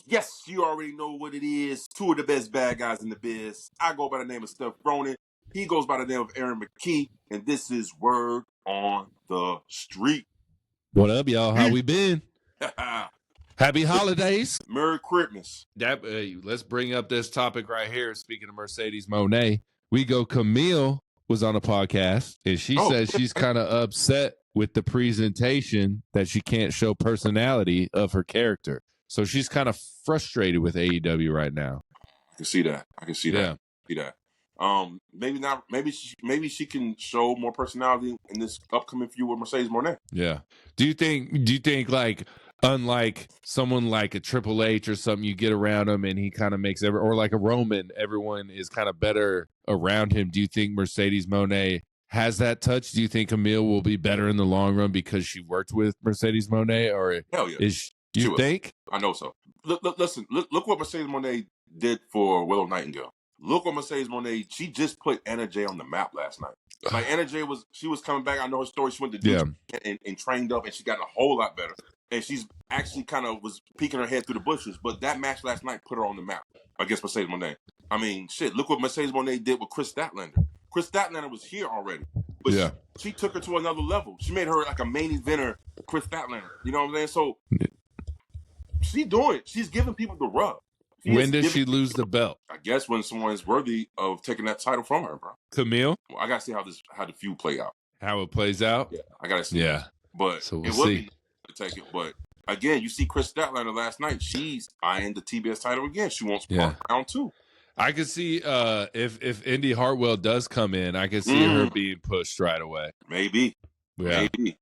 Yes, you already know what it is. Two of the best bad guys in the biz. I go by the name of Steph Ronin. He goes by the name of Aaron McKee. And this is Word on the Street. What up, y'all? How we been? Happy holidays. Merry Christmas. Let's bring up this topic right here. Speaking of Mercedes Monet, Camille was on a podcast, and she says she's kind of upset with the presentation that she can't show personality of her character. So she's kind of frustrated with AEW right now. I can see that. See that. Maybe not. Maybe she can show more personality in this upcoming feud with Mercedes Monet. Yeah. Do you think like, unlike someone like a Triple H or something, you get around him and he kind of makes or like a Roman, everyone is kind of better around him? Do you think Mercedes Monet has that touch? Do you think Camille will be better in the long run because she worked with Mercedes Monet, or hell yeah. You think? I know so. Listen, look what Mercedes Monet did for Willow Nightingale. Look what Mercedes Monet, she just put Anna Jay on the map last night. Like, Anna Jay was coming back. I know her story. She went to Duke and trained up, and she got a whole lot better. And she's actually kind of was peeking her head through the bushes. But that match last night put her on the map against Mercedes Monet. I mean, shit, look what Mercedes Monet did with Chris Statlander. Chris Statlander was here already. But she took her to another level. She made her like a main eventer, Chris Statlander. You know what I'm saying? So she's giving people the rub. When does she lose the belt? I guess when someone is worthy of taking that title from her, bro. Camille? Well, I gotta see how the feud play out. How it plays out? Yeah, I gotta see. Yeah, but so we'll it would see. Be to take it. But again, you see Chris Statlander last night. She's eyeing the TBS title again. She wants round 2. I could see if Indy Hartwell does come in, I could see her being pushed right away. Maybe. Yeah. Maybe.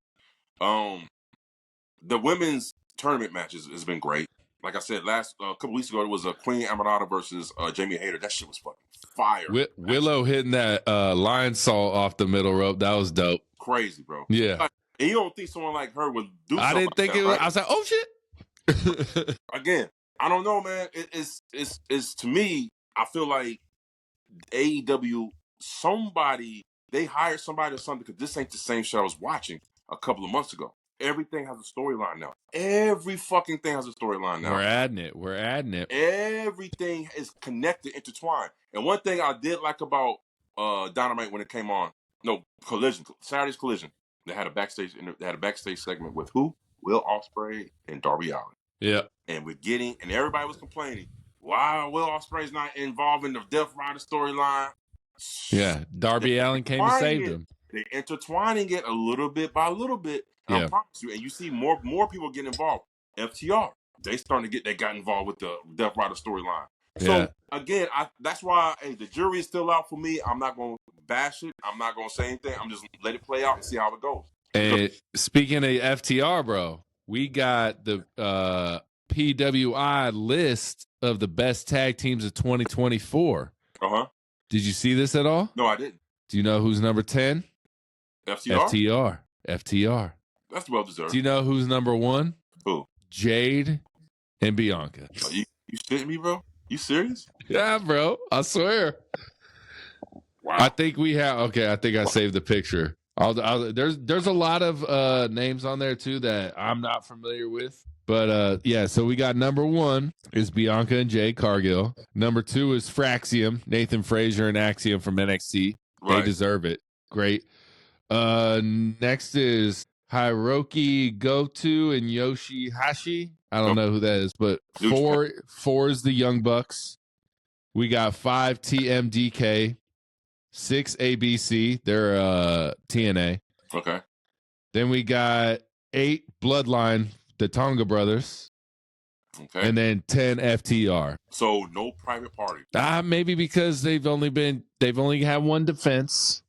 The women's tournament matches has been great. Like I said, a couple weeks ago, it was Queen Aminata versus Jamie Hayter. That shit was fucking fire. Willow hitting that lion salt off the middle rope. That was dope. Crazy, bro. Yeah. Like, and you don't think someone like her would do something I didn't think it was. Right? I was like, oh, shit. Again, I don't know, man. It's to me, I feel like AEW, they hired somebody or something, because this ain't the same show I was watching a couple of months ago. Everything has a storyline now. Every fucking thing has a storyline now. We're adding it. Everything is connected, intertwined. And one thing I did like about Dynamite when it came on, Saturday's Collision. They had a backstage segment with who? Will Ospreay and Darby Allin. Yeah. And everybody was complaining, why Will Ospreay's not involved in the Death Rider storyline? Yeah. Darby Allin came and saved him. They're intertwining it a little bit by a little bit. I promise you, and you see more people getting involved. FTR, they got involved with the Death Rider storyline. So again, that's why the jury is still out for me. I'm not going to bash it. I'm not going to say anything. I'm just going to let it play out and see how it goes. And speaking of FTR, bro, we got the PWI list of the best tag teams of 2024. Did you see this at all? No, I didn't. Do you know who's number 10? FTR. That's well deserved. Do you know who's number 1? Who? Jade and Bianca. Are you shitting me, bro? You serious? Yeah, bro. I swear. Wow. I think we have. Okay, I think I saved the picture. There's a lot of names on there too that I'm not familiar with. But so we got number 1 is Bianca and Jade Cargill. Number 2 is Fraxium, Nathan Frazier and Axiom from NXT. Right. They deserve it. Great. Next is Hiroki Goto and Yoshihashi. I don't know who that is, but 4 is the Young Bucks. We got 5 TMDK, 6 ABC. They're TNA. Okay. Then we got 8 Bloodline, the Tonga Brothers. Okay. And then 10 FTR. So no private party. Maybe because they've only had one defense.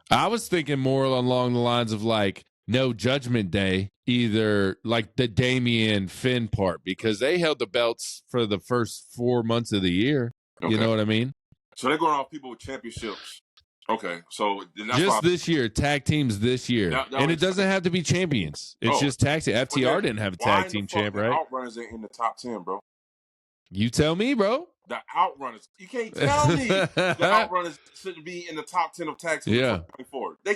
I was thinking more along the lines of like no Judgment Day, either like the Damian Finn part, because they held the belts for the first 4 months of the year. Okay. You know what I mean? So they're going off people with championships. Okay, so that's just this year, tag teams this year, and it doesn't have to be champions. It's just tag team. FTR didn't have a tag team champ, right? Outrunners ain't in the top 10, bro. You tell me, bro. The Outrunners. You can't tell me the Outrunners shouldn't be in the top 10 of tag teams for 2024. They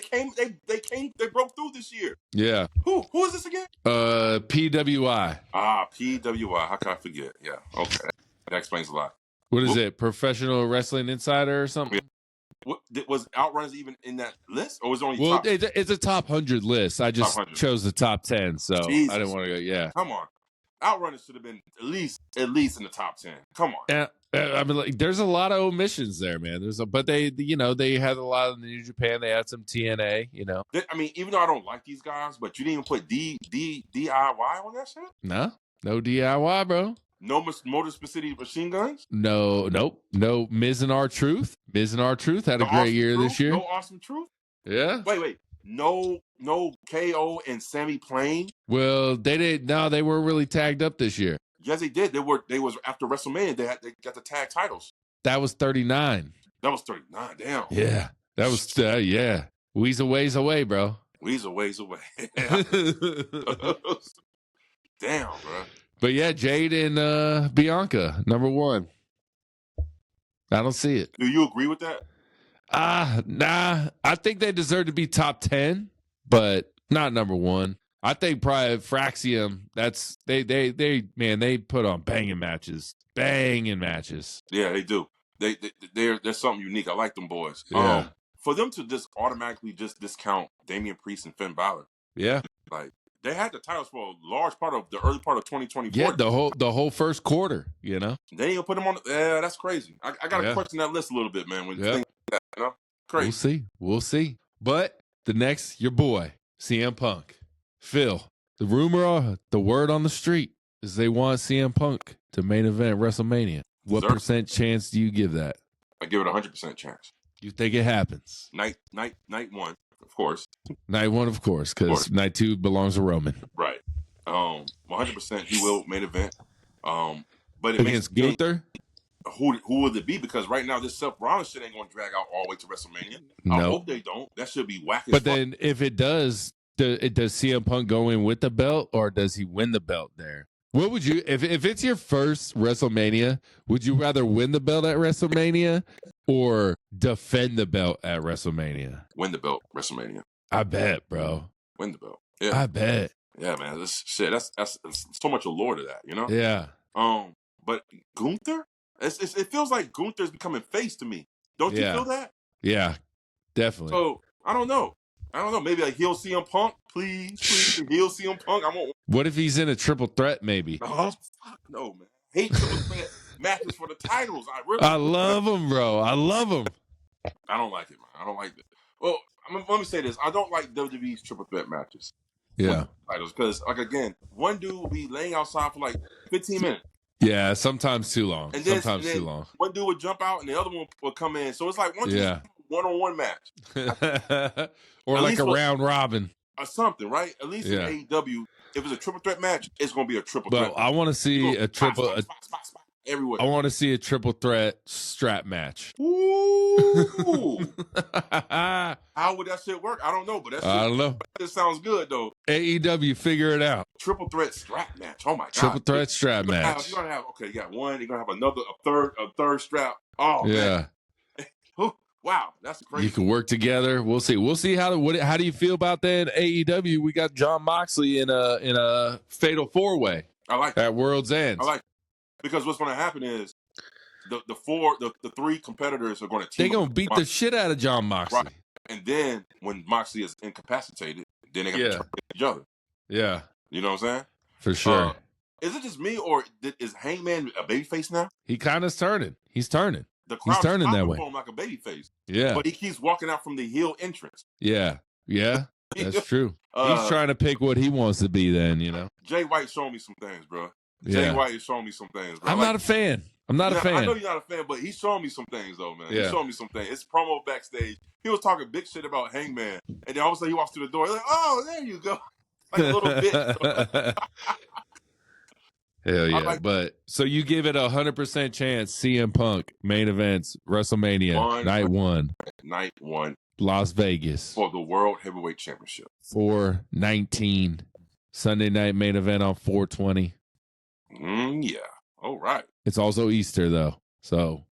broke through this year. Yeah. Who is this again? PWI. PWI. How can I forget? Yeah. Okay. That explains a lot. What is it? Professional Wrestling Insider or something? Yeah. Was Outrunners even in that list, or was it only top? It's a top 100 list. I just chose the top 10, so Jesus. I didn't want to go. Yeah. Come on. Outrunners should have been at least in the top 10. Come on. Yeah. I mean, like, there's a lot of omissions there, man. But they had a lot of New Japan. They had some TNA, I mean, even though I don't like these guys, but you didn't even put DIY on that shit? No DIY, bro. No Motor City Machine Guns? Nope. No Miz and R-Truth. Miz and R-Truth had a great year this year. No Awesome Truth? Yeah. Wait. No KO and Sammy Plain? Well, they did. No, they were really tagged up this year. Yes, they did. They was after WrestleMania. They got the tag titles. That was 39. That was 39. Damn. Yeah. That was yeah. We's a ways away, bro. We's a ways away. Damn, bro. But yeah, Jade and Bianca, number 1. I don't see it. Do you agree with that? Nah. I think they deserve to be top 10, but not number 1. I think probably Fraxium. That's they put on banging matches. Yeah, they do. There's something unique. I like them boys. Yeah. For them to just automatically just discount Damian Priest and Finn Balor. Yeah. Like they had the titles for a large part of the early part of 2024. Yeah, the whole first quarter. They didn't even put them on. Yeah, that's crazy. I got to question that list a little bit, man. When you think that, crazy. We'll see. But the next, your boy CM Punk. Phil, the word on the street is they want CM Punk to main event WrestleMania. What percent chance do you give that? I give it 100% chance. You think it happens? Night 1, of course. Night 1, of course, because night 2 belongs to Roman. Right. 100% he will main event. But it against Gunther? Who would it be? Because right now this Seth Rollins shit ain't going to drag out all the way to WrestleMania. I hope they don't. That should be whack as fuck. But then if it does CM Punk go in with the belt, or does he win the belt there? What would you, if it's your first WrestleMania, would you rather win the belt at WrestleMania or defend the belt at WrestleMania? Win the belt WrestleMania. I bet, bro. Win the belt. Yeah. I bet. Yeah, man. This shit. That's so much allure to that, Yeah. But Gunther, it feels like Gunther's becoming face to me. Don't you feel that? Yeah, definitely. So I don't know. Maybe a heel CM Punk, please heel CM Punk. What if he's in a triple threat? Maybe. Oh fuck no, man. Hate triple threat matches for the titles. I love them, bro. I love them. I don't like it, man. I don't like it. Well, let me say this. I don't like WWE's triple threat matches. Yeah. Titles, because again, one dude will be laying outside for 15 minutes. Yeah, sometimes too long. And then one dude would jump out and the other one would come in. So it's like one-on-one match. Or like a round robin. Or something, right? At least in AEW, if it's a triple threat match, it's going to be a triple threat. I want to see a triple... Spot, everywhere. I want to see a triple threat strap match. Ooh. How would that shit work? I don't know, but I don't know. It sounds good, though. AEW, figure it out. Triple threat strap match. Oh, my God. Triple threat strap match. You're going to have, you got one. You're going to have another, a third strap. Oh, yeah. Man. Wow, that's crazy. You can work together. We'll see how do you feel about that in AEW? We got Jon Moxley in a fatal 4-way. I like at World's End. I like it. Because what's going to happen is the 3 competitors are going to team. They're going to beat the shit out of Jon Moxley. Right. And then when Moxley is incapacitated, then they're going to turn each other. Yeah. You know what I'm saying? For sure. Is it just me, or is Hangman a babyface now? He kind of turning. He's turning. He's turning that way. Him like a babyface. Yeah. But he keeps walking out from the heel entrance. Yeah. Yeah. That's true. He's trying to pick what he wants to be then, Jay White showing me some things, bro. Jay White is showing me some things, bro. I'm not a fan. I'm not a fan. I know you're not a fan, but he's showing me some things, though, man. Yeah. He's showing me some things. It's promo backstage. He was talking big shit about Hangman. And then all of a sudden he walks through the door. He's like, oh, there you go. Like a little bit. Hell yeah. But so you give it 100% chance CM Punk main events WrestleMania night 1. Night 1. Las Vegas. For the World Heavyweight Championship. 4/19. Sunday night main event on 4/20. Yeah. All right. It's also Easter though. So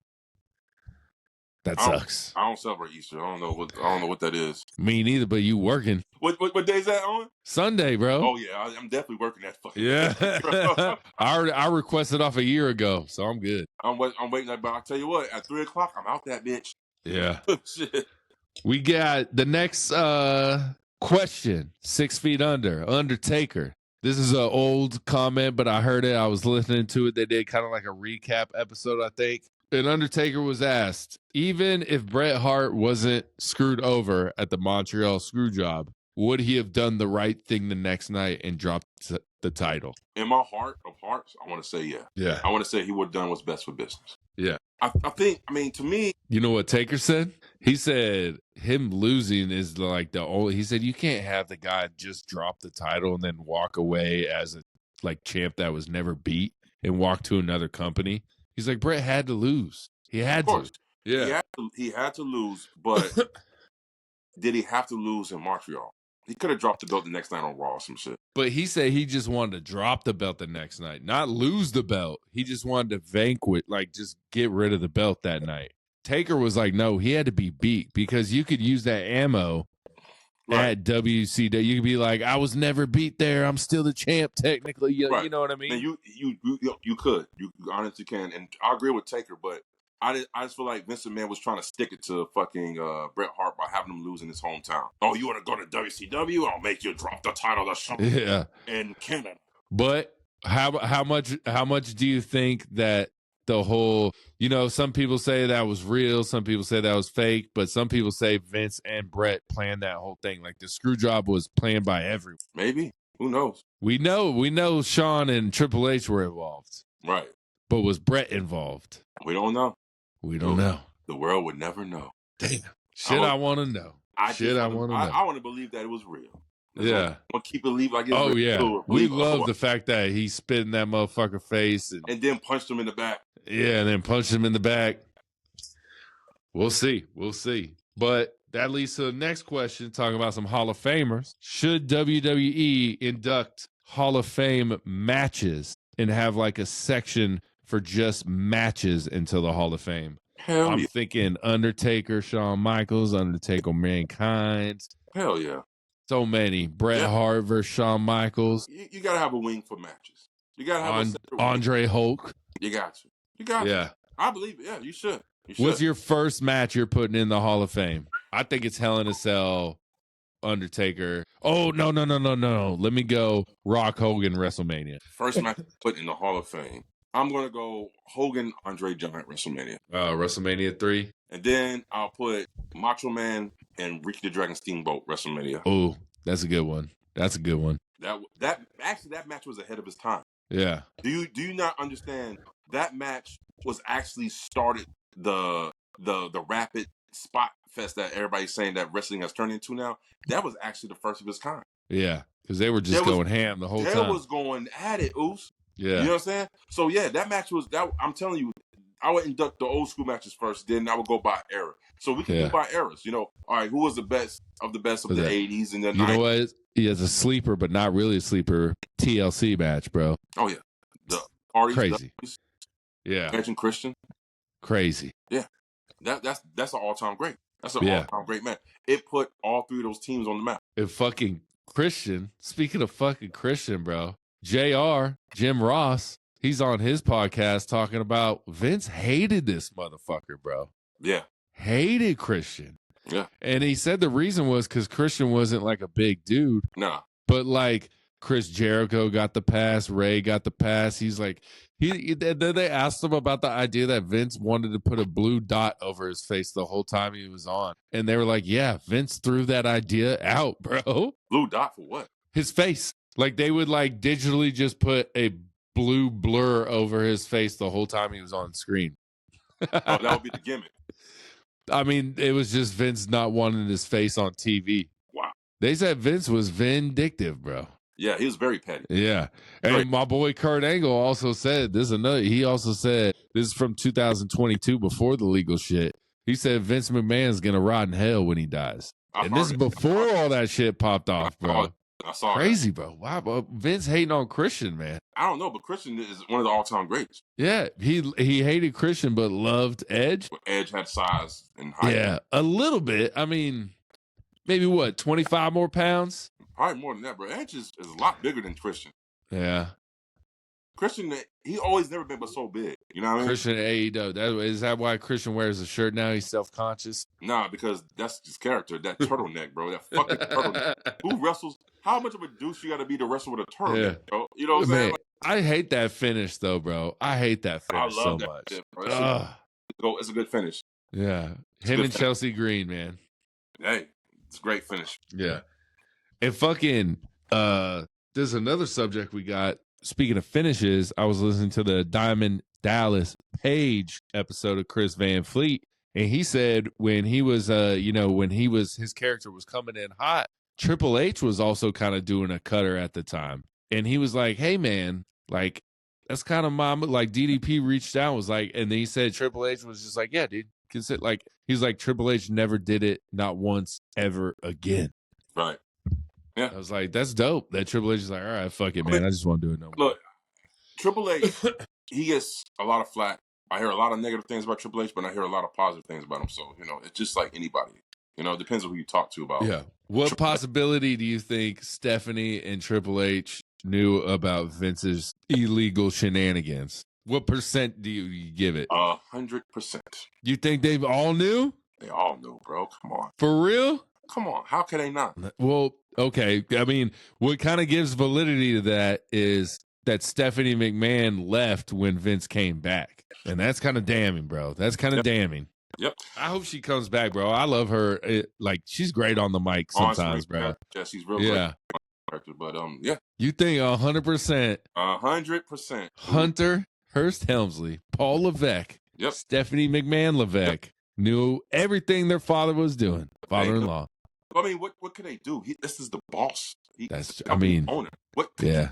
that sucks. I don't celebrate Easter. I don't know what that is. Me neither, but you working. What day is that on? Sunday, bro. Oh yeah, I'm definitely working that fucking day, I requested off a year ago, so I'm good. I'm waiting, but I'll tell you what, at 3:00 I'm out that bitch. Yeah. Shit. We got the next question. 6 feet under, Undertaker. This is an old comment, but I heard it. I was listening to it. They did kind of like a recap episode, I think. And Undertaker was asked, even if Bret Hart wasn't screwed over at the Montreal Screwjob, would he have done the right thing the next night and dropped the title? In my heart of hearts, I want to say yeah. Yeah. I want to say he would have done what's best for business. Yeah. I think, to me. You know what Taker said? He said him losing is like the only, he said you can't have the guy just drop the title and then walk away as a like champ that was never beat and walk to another company. He's like, Bret had to lose. He had to. Yeah. He had to lose, but did he have to lose in Montreal? He could have dropped the belt the next night on Raw or some shit. But he said he just wanted to drop the belt the next night, not lose the belt. He just wanted to vanquish, like just get rid of the belt that night. Taker was like, no, he had to be beat because you could use that ammo at WCW. You could be like, I was never beat there. I'm still the champ technically. You know what I mean? And you could. You honestly can. And I agree with Taker, but I just feel like Vince McMahon was trying to stick it to fucking Bret Hart by having him lose in his hometown. Oh, you want to go to WCW? I'll make you drop the title in Canada. But how much do you think that the whole, some people say that was real, some people say that was fake, but some people say Vince and Bret planned that whole thing. Like the screw job was planned by everyone. Maybe. Who knows? We know Shawn and Triple H were involved. Right. But was Bret involved? We don't know. We don't know. The world would never know. Damn. I want to know. I want to know. I want to believe that it was real. Yeah. I want to keep believing like it's real. Yeah. We love the fact that he spit in that motherfucker face. And then punched him in the back. Yeah, and then punched him in the back. We'll see. But that leads to the next question, talking about some Hall of Famers. Should WWE induct Hall of Fame matches and have like a section for just matches into the Hall of Fame? I'm thinking Undertaker, Shawn Michaels, Undertaker, Mankind. Hell yeah. So many. Bret Hart versus Shawn Michaels. You got to have a wing for matches. You got to have Andre Hulk. You got to. Yeah. I believe it. Yeah, you should. What's your first match you're putting in the Hall of Fame? I think it's Hell in a Cell, Undertaker. Oh, no. Let me go Rock Hogan WrestleMania. First match put in the Hall of Fame. I'm going to go Hogan, Andre Giant WrestleMania. WrestleMania 3. And then I'll put Macho Man and Ricky the Dragon Steamboat WrestleMania. Oh, that's a good one. That match was ahead of its time. Yeah. Do you not understand? That match was actually started the rapid spot fest that everybody's saying that wrestling has turned into now. That was actually the first of its kind. Yeah, because they were just going ham the whole time. They was going at it, Oos. Yeah. You know what I'm saying? So yeah, that match was that. I'm telling you, I would induct the old school matches first, then I would go by era. So we can go by eras. All right, who was the best of the 80s and the 90s? You know what? He has a sleeper, but not really a sleeper. TLC match, bro. Oh yeah, the parties, crazy. Yeah, Edge and Christian. Crazy. Yeah, that's an all-time great. That's an all-time great match. It put all three of those teams on the map. And fucking Christian. Speaking of fucking Christian, bro, JR, Jim Ross, he's on his podcast talking about Vince hated this motherfucker, bro. Yeah. Hated Christian. Yeah. And he said the reason was because Christian wasn't like a big dude. Nah. But like Chris Jericho got the pass, Ray got the pass. He's like, they asked him about the idea that Vince wanted to put a blue dot over his face the whole time he was on. And they were like, yeah, Vince threw that idea out, bro. Blue dot for what? His face. Like they would like digitally just put a blue blur over his face the whole time he was on screen. That would be the gimmick. I mean, it was just Vince not wanting his face on TV. Wow. They said Vince was vindictive, bro. Yeah, he was very petty. Yeah. And my boy Kurt Angle also said, he also said, this is from 2022 before the legal shit. He said Vince McMahon's going to rot in hell when he dies. And this is before all that shit popped off, bro. I saw Crazy, bro. Wow, bro. Vince hating on Christian, man. I don't know, but Christian is one of the all-time greats. Yeah, he hated Christian but loved Edge. But Edge had size and height. Yeah, a little bit. I mean, maybe what, 25 more pounds? Probably more than that, bro. Edge is a lot bigger than Christian. Yeah. Christian, he always never been but so big. You know what I mean? Christian AEW. Is that why Christian wears a shirt now? He's self-conscious? Nah, because that's his character. That turtleneck, bro. That fucking turtleneck. Who wrestles? How much of a douche you got to be to wrestle with a turtleneck, bro? You know what I'm saying? I hate that finish, though, bro. I hate that finish so much. Shit, bro. It's a good finish. Yeah. Him and Chelsea Green, man. Hey, it's a great finish. Yeah. And fucking, there's another subject we got. Speaking of finishes, I was listening to the Diamond Dallas Page episode of Chris Van Fleet, and he said when he was, his character was coming in hot, Triple H was also kind of doing a cutter at the time. And he was like, hey, man, like, that's kind of like DDP reached out, was like, and then he said Triple H was just like, yeah, dude, consider, like, he's like, Triple H never did it, not once, ever again. Right. Yeah. I was like, that's dope. That Triple H is like, all right, fuck it, man. I just want to do it no more. Look, Triple H, he gets a lot of flack. I hear a lot of negative things about Triple H, but I hear a lot of positive things about him. So, it's just like anybody. It depends on who you talk to about. Yeah. What possibility do you think Stephanie and Triple H knew about Vince's illegal shenanigans? What percent do you give it? 100%. You think they all knew? They all knew, bro. Come on. For real? Come on. How can they not? Well, okay. I mean, what kind of gives validity to that is that Stephanie McMahon left when Vince came back. And that's kind of damning, bro. That's kind of damning. Yep. I hope she comes back, bro. I love her. She's great on the mic sometimes, bro. Yeah, she's real great. But yeah. You think 100%? 100%. Hunter Hearst Helmsley, Paul Levesque, Stephanie McMahon Levesque knew everything their father was doing. Father-in-law. I mean, what can they do? This is the boss. That's owner. What? Yeah.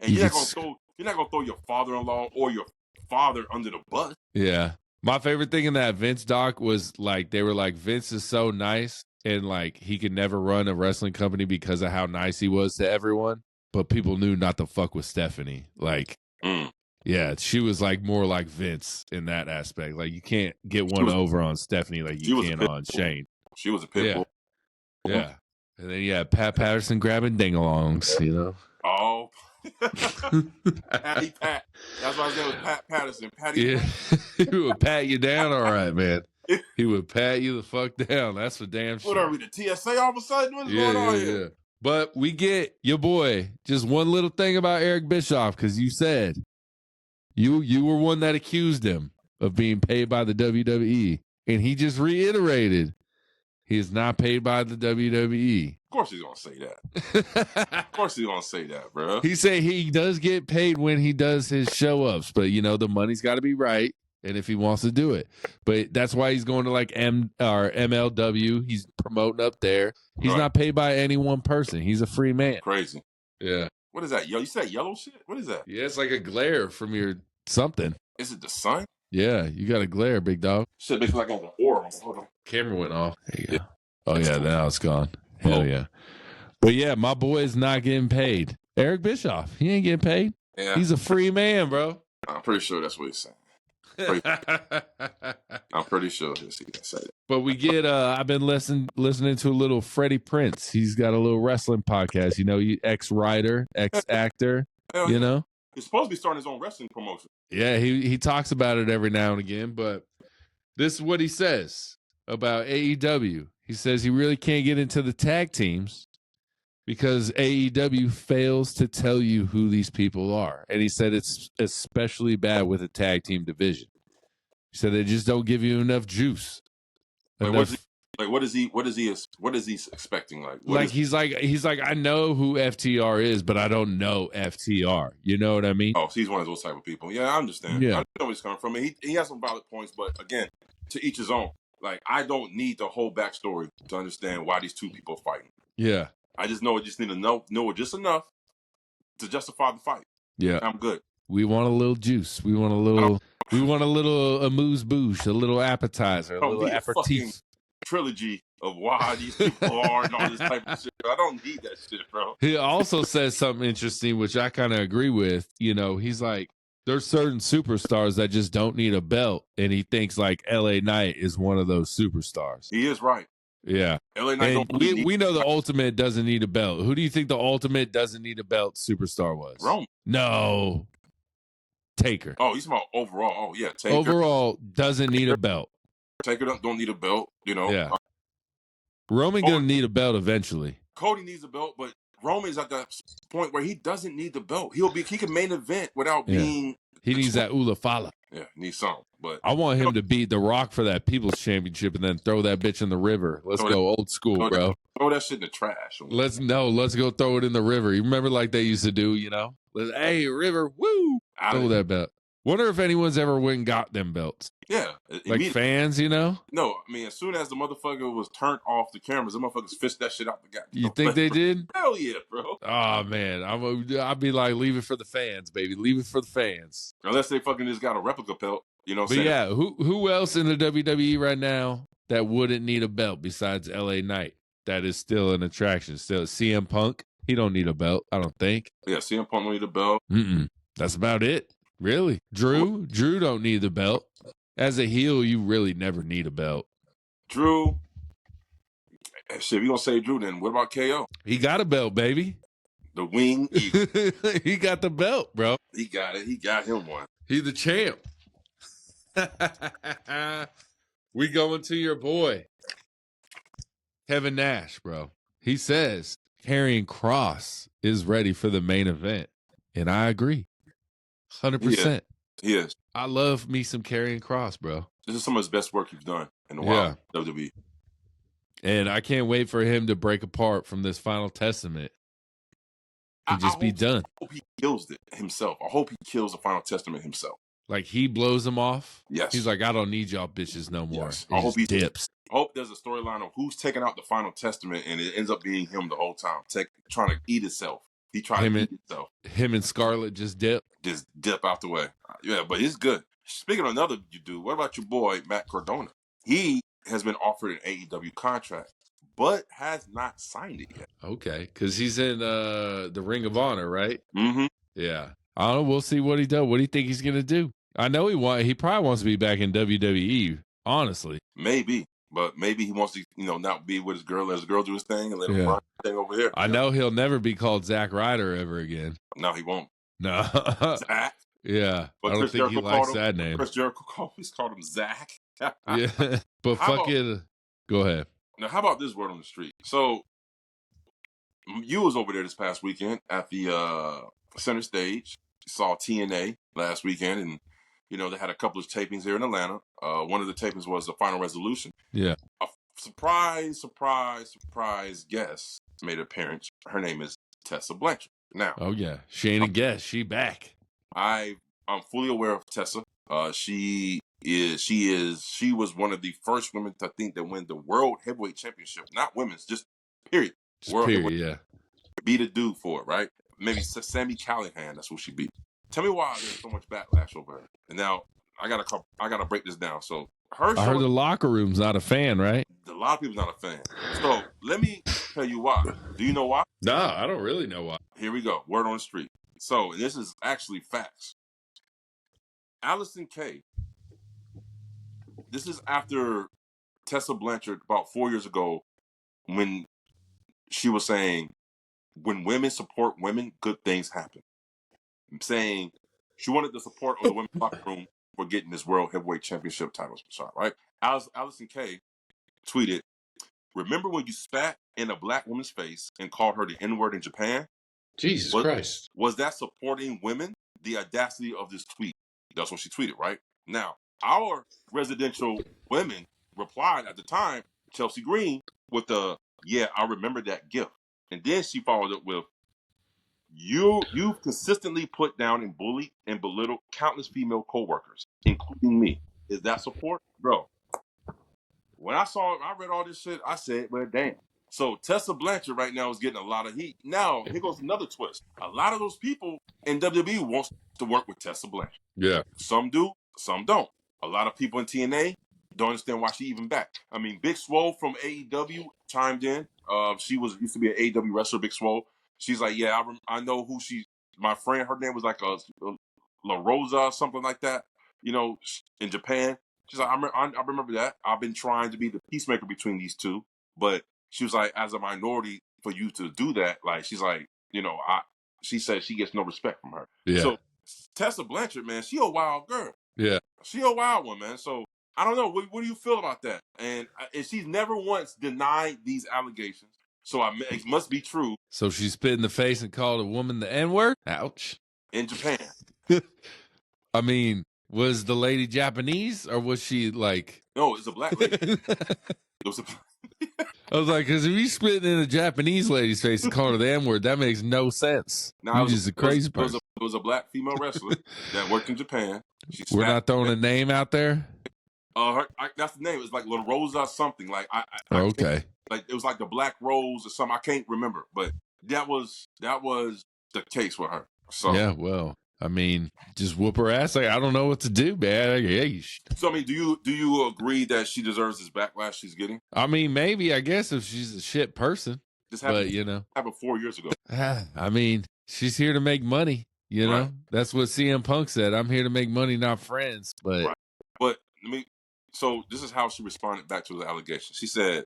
And you're not gonna throw your father-in-law or your father under the bus. Yeah. My favorite thing in that Vince doc was like they were like, Vince is so nice and like he could never run a wrestling company because of how nice he was to everyone. But people knew not to fuck with Stephanie. Like, yeah, she was like more like Vince in that aspect. Like you can't get one over on Stephanie like you can on Shane. She was a pit bull. Yeah. And then Pat Patterson grabbing ding-alongs, Oh. Patty Pat. That's what I said with Pat Patterson. Patty He would pat you down all right, man. He would pat you the fuck down. That's for damn sure. What are we, the TSA all of a sudden? What's going on here? Yeah. But we get your boy. Just one little thing about Eric Bischoff, because you said you were one that accused him of being paid by the WWE. And he just reiterated he is not paid by the WWE. Of course he's going to say that. Of course he's going to say that, bro. He said he does get paid when he does his show-ups, but, the money's got to be right, and if he wants to do it. But that's why he's going to, like, MLW. He's promoting up there. He's not paid by any one person. He's a free man. Crazy. Yeah. What is that? You said yellow shit? What is that? Yeah, it's like a glare from your something. Is it the sun? Yeah, you got a glare, big dog. Shit makes me like I got an aura. Hold on. Camera went off. There you go. Oh, yeah, now it's gone. Hell yeah. But yeah, my boy is not getting paid. Eric Bischoff, he ain't getting paid. Yeah. He's a free man, bro. I'm pretty sure that's what he's saying. I'm pretty sure he can say that. But we get, I've been listening to a little Freddie Prinze. He's got a little wrestling podcast, ex-writer, ex-actor, He's supposed to be starting his own wrestling promotion. Yeah, he talks about it every now and again, but this is what he says about AEW. He says he really can't get into the tag teams because AEW fails to tell you who these people are. And he said it's especially bad with a tag team division. He said they just don't give you enough juice. What is he expecting? He's like, I know who FTR is, but I don't know FTR. You know what I mean? Oh, so he's one of those type of people. Yeah, I understand. Yeah. I know where he's coming from. He has some valid points, but again, to each his own. Like, I don't need the whole backstory to understand why these two people are fighting. Yeah. I just need to know it just enough to justify the fight. Yeah. I'm good. We want a little juice. We want a little amuse-bouche, a little appetizer, a little aperitif. Trilogy of why these people are and all this type of shit. I don't need that shit, bro. He also says something interesting, which I kind of agree with. You know, he's like, there's certain superstars that just don't need a belt. And he thinks like LA Knight is one of those superstars. He is right. Yeah. LA Knight and we know the Ultimate doesn't need a belt. Who do you think the Ultimate doesn't need a belt superstar was? Roman. No. Taker. Oh, he's about overall. Oh, yeah. Taker. Overall doesn't need a belt. Taker don't need a belt, you know. Yeah. Roman gonna need a belt eventually. Cody needs a belt, but Roman's at that point where he doesn't need the belt. He can main event without being. He needs that Ula Fala. Yeah, needs some. But I want him to beat The Rock for that People's Championship and then throw that bitch in the river. Let's go old school, bro. Throw that shit in the trash. Let's go throw it in the river. You remember like they used to do, you know? Hey, river, woo! Throw that belt. Wonder if anyone's ever went and got them belts. Yeah. Like fans, you know? No, I mean, as soon as the motherfucker was turned off the cameras, the motherfuckers fished that shit out the goddamn. You think they did? Hell yeah, bro. Oh, man. I'd be like, leave it for the fans, baby. Leave it for the fans. Unless they fucking just got a replica belt, you know what I'm saying? Yeah, who else in the WWE right now that wouldn't need a belt besides LA Knight? That is still an attraction. Still, CM Punk, he don't need a belt, I don't think. Yeah, CM Punk don't need a belt. That's about it. Really? Drew don't need the belt. As a heel, you really never need a belt. Drew. Shit, if you gonna say Drew, then what about KO? He got a belt, baby. The Wing Eagle. He got the belt, bro. He got it. He got him one. He the champ. We going to your boy, Kevin Nash, bro. He says Karrion Kross is ready for the main event. And I agree. 100%. He is. I love me some Karrion Kross, bro. This is some of his best work he's done in a while. WWE. And I can't wait for him to break apart from this Final Testament and just be done. I hope he kills it himself. I hope he kills the Final Testament himself. Like he blows him off? Yes. He's like, I don't need y'all bitches no more. Yes. I hope he dips. I hope there's a storyline of who's taking out the Final Testament and it ends up being him the whole time, trying to eat itself. He tried to eat himself. Him and Scarlett just dip? Just dip out the way. Yeah, but he's good. Speaking of another dude, what about your boy, Matt Cardona? He has been offered an AEW contract, but has not signed it yet. Okay, because he's in the Ring of Honor, right? Mm-hmm. Yeah. I don't know. We'll see what he does. What do you think he's going to do? I know he probably wants to be back in WWE, honestly. Maybe. But maybe he wants to, not be with his girl, let his girl do his thing, and let him run his thing over here. I know he'll never be called Zack Ryder ever again. No, he won't. No. Zach. Yeah. But I don't think he likes that name. Chris Jericho always called him Zach. Yeah. But go ahead. Now, how about this word on the street? So, you was over there this past weekend at the center stage. You saw TNA last weekend, and they had a couple of tapings here in Atlanta. One of the tapings was the Final Resolution. Yeah. A surprise guest made an appearance. Her name is Tessa Blanchard. Now. Oh, yeah. Shayna Guest. She back. I'm fully aware of Tessa. She was one of the first women, I think, that win the World Heavyweight Championship. Not women's, just period. World Heavyweight. Yeah. Beat a dude for it, right? Maybe Sami Callihan, that's who she beat. Tell me why there's so much backlash over her. And now I gotta break this down. So I heard the locker room's not a fan, right? A lot of people's not a fan. So let me tell you why. Do you know why? No, I don't really know why. Here we go. Word on the street. So this is actually facts. Allison Kay. This is after Tessa Blanchard about 4 years ago when she was saying, when women support women, good things happen. I'm saying she wanted the support of the women's locker room for getting this World Heavyweight Championship title shot, right? Allison Kay tweeted, remember when you spat in a black woman's face and called her the N-word in Japan? Jesus Christ. Was that supporting women? The audacity of this tweet. That's what she tweeted, right? Now, our residential women replied at the time, Chelsea Green, with the, yeah, I remember that gift. And then she followed up with, you've consistently put down and bullied and belittled countless female co-workers, including me. Is that support? Bro, when I read all this shit, I said, well, damn. So Tessa Blanchard right now is getting a lot of heat. Now, here goes another twist. A lot of those people in WWE wants to work with Tessa Blanchard. Yeah. Some do, some don't. A lot of people in TNA Don't understand why she even back. I mean, Big Swole from AEW chimed in. She used to be an AEW wrestler, Big Swole. She's like, yeah, I know who she. My friend, her name was like La Rosa, something like that. You know, in Japan. She's like, I remember that. I've been trying to be the peacemaker between these two, but she was like, as a minority, for you to do that, like, she's like, you know, she said she gets no respect from her. Yeah. So Tessa Blanchard, man, she a wild girl. Yeah. She a wild one, man. So I don't know. What do you feel about that? And she's never once denied these allegations. So it must be true. So she spit in the face and called a woman the N-word? Ouch. In Japan. I mean, was the lady Japanese or was she like... No, it's a black lady. I was like, because if you spitting in a Japanese lady's face and calling her the N-word, that makes no sense. Nah, You're just a crazy person. It was a black female wrestler that worked in Japan. We're not throwing a name out there? That's the name. It's like La Rosa something. Like okay. Like it was like the Black Rose or something. I can't remember, but that was the case with her. So yeah, well, I mean, just whoop her ass. Like, I don't know what to do, man. So I mean, do you agree that she deserves this backlash she's getting? I mean, maybe, I guess, if she's a shit person. This happened, but you know, happened 4 years ago. I mean, she's here to make money. You know, that's what CM Punk said. I'm here to make money, not friends. But but so this is how she responded back to the allegation. She said,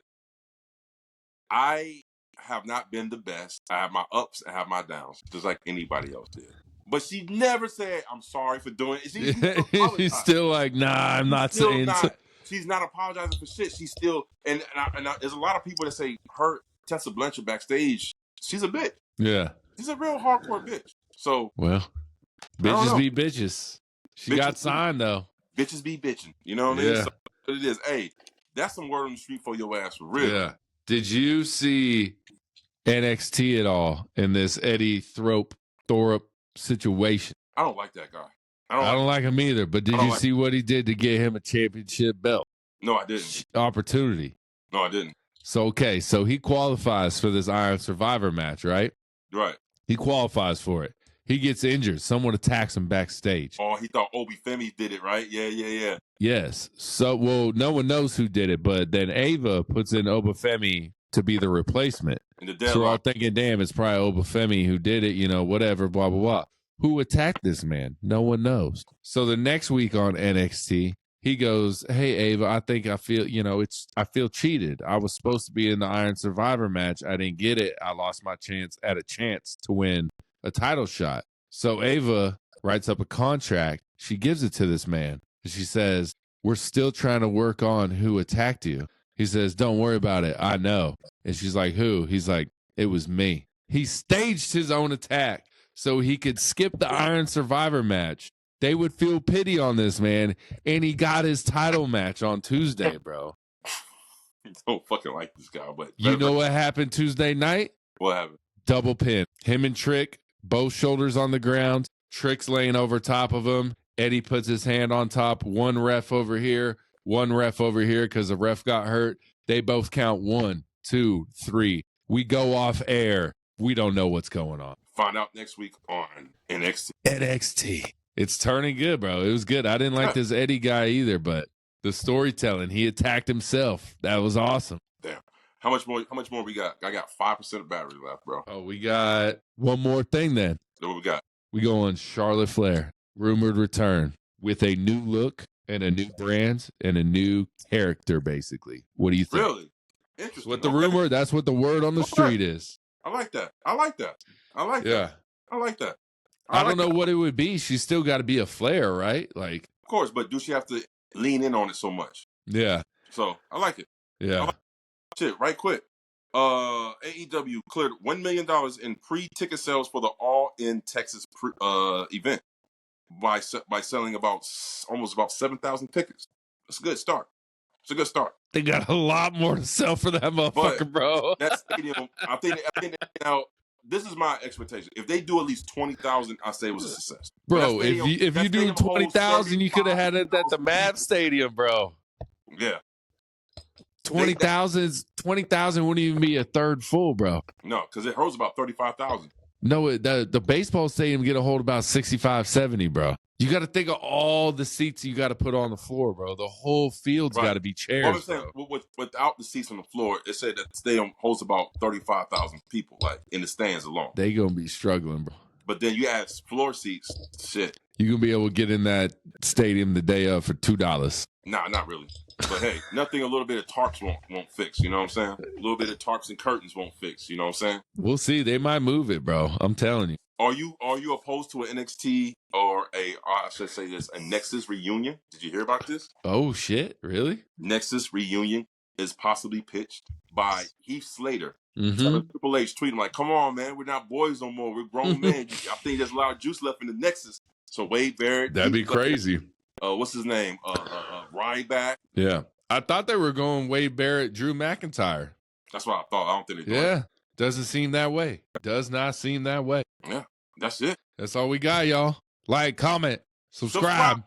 "I have not been the best. I have my ups, I have my downs, just like anybody else did." But she never said, "I'm sorry for doing it." She's still like, "Nah, I'm not saying." She's not apologizing for shit. She's still, and there's a lot of people that say Tessa Blanchard backstage, she's a bitch. Yeah, she's a real hardcore bitch. So well, bitches be bitches. She got signed though. Bitches be bitching. You know what I mean? So it is. Hey, that's some word on the street for your ass for real. Yeah. Did you see NXT at all in this Eddie Thorpe situation? I don't like that guy. I don't like him either. But did you see what he did to get him a championship belt? No, I didn't. Opportunity. No, I didn't. So he qualifies for this Iron Survivor match, right? Right. He qualifies for it. He gets injured. Someone attacks him backstage. Oh, he thought Obi Femi did it, right? Yeah. Yes. So, well, no one knows who did it, but then Ava puts in Obafemi to be the replacement. So we're all thinking, damn, it's probably Obafemi who did it, you know, whatever, blah, blah, blah. Who attacked this man? No one knows. So the next week on NXT, he goes, "Hey, Ava, I feel cheated. I was supposed to be in the Iron Survivor match. I didn't get it. I lost my chance to win a title shot." So Ava writes up a contract. She gives it to this man. She says, "We're still trying to work on who attacked you." He says, "Don't worry about it. I know." And she's like, "Who?" He's like, "It was me." He staged his own attack so he could skip the Iron Survivor match. They would feel pity on this man, and he got his title match on Tuesday, bro. I don't fucking like this guy, but you know what happened Tuesday night? What happened? Double pin. Him and Trick, both shoulders on the ground. Trick's laying over top of him. Eddie puts his hand on top. One ref over here because the ref got hurt. They both count 1, 2, 3. We go off air. We don't know what's going on. Find out next week on NXT. NXT. It's turning good, bro. It was good. I didn't like this Eddie guy either, but the storytelling, he attacked himself. That was awesome. Damn. How much more we got? I got 5% of battery left, bro. Oh, we got one more thing then. What we got? We go on Charlotte Flair. Rumored return with a new look and a new brand and a new character, basically. What do you think? Really? Interesting. What the rumor, that's what the word on the street is. I like that. I like that. I don't know what it would be. She's still got to be a Flair, right? Like, of course, but do she have to lean in on it so much? Yeah. So I like it. Yeah. Shit, right quick. AEW cleared $1 million in pre-ticket sales for the All In Texas event by selling almost about 7,000 tickets. That's a good start. It's a good start. They got a lot more to sell for that motherfucker, bro. That stadium, I think now. This is my expectation. If they do at least 20,000, I say it was a success. Bro, if you do 20,000, you could have had it at the Mavs Stadium, bro. Yeah. 20,000 wouldn't even be a third full, bro. No, because it holds about 35,000. No, the baseball stadium get a hold about 65, 70, bro. You got to think of all the seats you got to put on the floor, bro. The whole field's got to be chairs. Well, I'm saying, without the seats on the floor, it said that the stadium holds about 35,000 people, like in the stands alone. They gonna be struggling, bro. But then you add floor seats, shit. You gonna be able to get in that stadium the day of for $2. Nah, not really. But hey, nothing a little bit of tarps won't fix. You know what I'm saying? A little bit of tarps and curtains won't fix. You know what I'm saying? We'll see. They might move it, bro. I'm telling you. Are you opposed to an NXT or I should say this, a Nexus reunion? Did you hear about this? Oh shit! Really? Nexus reunion is possibly pitched by Heath Slater. Mm-hmm. Triple H tweeting like, "Come on, man, we're not boys no more. We're grown men. I think there's a lot of juice left in the Nexus." So Wade Barrett, that'd be crazy. What's his name? Ryback. Yeah, I thought they were going Wade Barrett, Drew McIntyre. That's what I thought. I don't think they. Yeah, doesn't seem that way. Does not seem that way. Yeah, that's it. That's all we got, y'all. Like, comment, subscribe.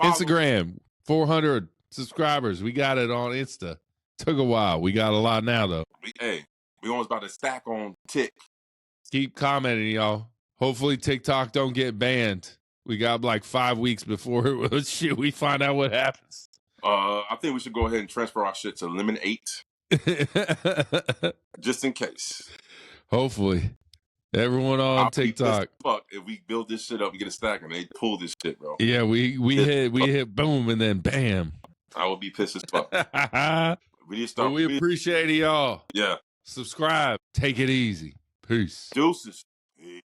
Instagram, 400 subscribers. We got it on Insta. Took a while. We got a lot now, though. We almost about to stack on Tik. Keep commenting, y'all. Hopefully TikTok don't get banned. We got like 5 weeks before we find out what happens. I think we should go ahead and transfer our shit to Lemon 8. Just in case. Hopefully. Everyone on TikTok. Fuck if we build this shit up and get a stack and they pull this shit, bro. Yeah, we hit boom and then bam. I would be pissed as fuck. We need to start. But we appreciate it, y'all. Yeah. Subscribe. Take it easy. Peace. Deuces.